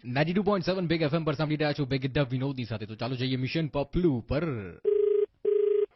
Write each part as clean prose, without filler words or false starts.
92.7 big FM પર સાંભળી રહ્યા છો બેગિદ્દા વિનોદની સાથે. તો ચાલો જઈએ મિશન પપલુ પર.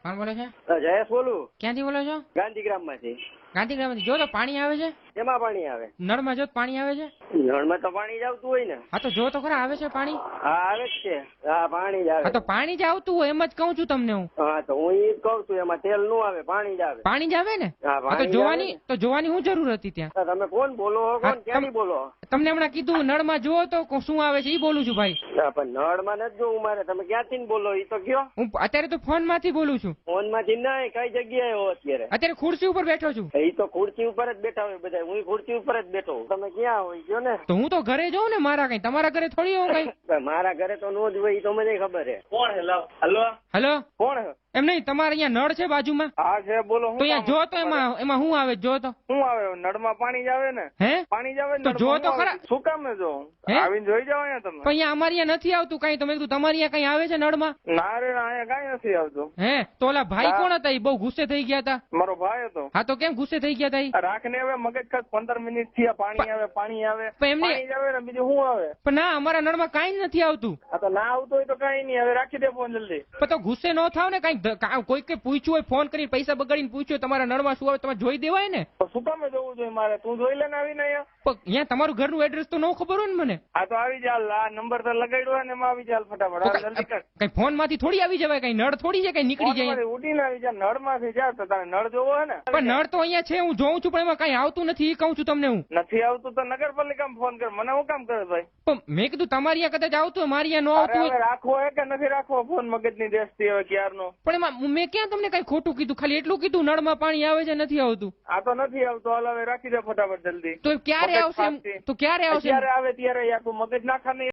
કોણ બોલે છે? જયેશ બોલું. ક્યાંથી બોલો છો? ગાંધીગ્રામ માંથી. ગાંધીગ્રામથી. જો તો પાણી આવે છે? એમાં પાણી આવે? નળમાં જો તો પાણી આવે છે? નળમાં તો પાણી જ આવતું હોય ને. હા તો જો તો ખરા આવે છે પાણી? હા આવે જ છે. હા પાણી જ આવે. હા તો પાણી જ આવતું હોય એમ જ કહું છું તમને હું. હા તો હું એ જ કઉ છું, એમાં તેલ નું આવે, પાણી જ આવે. પાણી જ આવે ને? હા હા તો પાણી જ જોવાની આવે. તો જોવાની શું જરૂર હતી ત્યાં? તમે કોણ બોલો? હા, કોણ ક્યાંથી બોલો? તમને હમણાં કીધું નળમાં જુઓ તો શું આવે છે એ બોલું છું ભાઈ. હા, પણ નળમાં નથી જોવું મારે. તમે ક્યાંથી બોલો એ તો કયો. હું અત્યારે તો ફોન માંથી બોલું છું. ફોન માંથી નહીં, કઈ જગ્યાએ હો અત્યારે? અત્યારે ખુરશી ઉપર બેઠો છું. એ તો ખુરશી ઉપર જ બેઠા હોય બધા. હું ખુરશી ઉપર જ બેઠો હું. તમે ક્યાં હોય કયો ને? તો હું તો ઘરે જઉં ને મારા કઈ. તમારા ઘરે થોડી હોઉં કઈ. મારા ઘરે તો નો જ હોય, એ તો મને ખબર છે. કોણ? હેલો હલો હલો કોણ? એમ નહીં, તમારે અહીંયા નળ છે બાજુમાં? હા છે, બોલો. તો અહીંયા જો તો એમાં શું આવે જો તો? શું આવે? નળમાં પાણી જ આવે ને. હે પાણી જ આવે ને. તો જો તો ખરા. શું કામ ને જો હે? આવીને જોઈ જાવ અહીંયા તમે. પણ અહીંયા અમારી અહીંયા નથી આવતું કઈ. તમે કીધું તમારી અહીંયા કઈ આવે છે નળમાં? ના રે ના, અહીંયા કઈ નથી આવતું. હે તો ઓલા ભાઈ કોણ હતા? એ બહુ ગુસ્સે થઈ ગયા હતા. મારો ભાઈ હતો. હા તો કેમ ગુસ્સે થઈ ગયા હતા ઈ? રાખને હવે મગજ ખાસ 15 મિનિટ થી પાણી આવે, પાણી આવે, પણ એમને- પાણી જ આવે ને, બીજું શું આવે? પણ ના અમારા નળમાં કઈ જ નથી આવતું. આ તો ના આવતું હોય તો કઈ નહીં. હવે રાખી દે ફોન જલ્દી. પણ તો ગુસ્સે ન થાવ ને. કોઈ પૂછ્યું હોય, ફોન કરીને પૈસા બગાડીને પૂછ્યું હોય તમારા નળમાં શું આવે, તમે જોઈ દેવાય ને. તો શું કામે જોવું જોઈએ મારે? તું જોઈ લે ને આવીને અહીંયા. પણ અહીંયા તમારું ઘરનું એડ્રેસ તો ન ખબર હોય ને મને. આ તો આવી ચાલ. આ નંબર તો લગાડ્યો હોય ને, એમાં આવી ચાલ ફટાફટ. તો હાલ, જલ્દી કર. કઈ ફોન માંથી થોડી આવી જવાય. કઈ નળ થોડી છે કઈ નીકળી જાય. ફોનમાંથી ઉડીને આવી જા. નળ માંથી જા. તો તારે નળ જોવો હે ને? પણ નળ તો અહીંયા છે, હું જોઉં છું, પણ એમાં કઈ આવતું નથી. એ કહું છું તમને હું. નથી આવતું તો નગરપાલિકામાં ફોન કર. મને હું કામ કરે ભાઈ? પણ મેં કીધું તમારી અહીંયા કદાચ આવતું હોય, મારી અહીંયા ન આવતું અરે હોય. હવે રાખવો હે કે નથી રાખવો ફોન? મગજની દેશથી હવે ક્યારનો. પણ એમાં મેં ક્યાં તમને કઈ ખોટું કીધું? ખાલી એટલું કીધું નળમાં પાણી આવે છે, નથી આવતું. આ તો નથી આવતો. હાલ હવે રાખી દે ફટાફટ જલ્દી. તો ક્યારે મગજ આવશે એમ? ફાટશે. તો ક્યારે આવશે એમ? ત્યારે આવે ત્યારે યાર તું મગજ નાખા નહીં.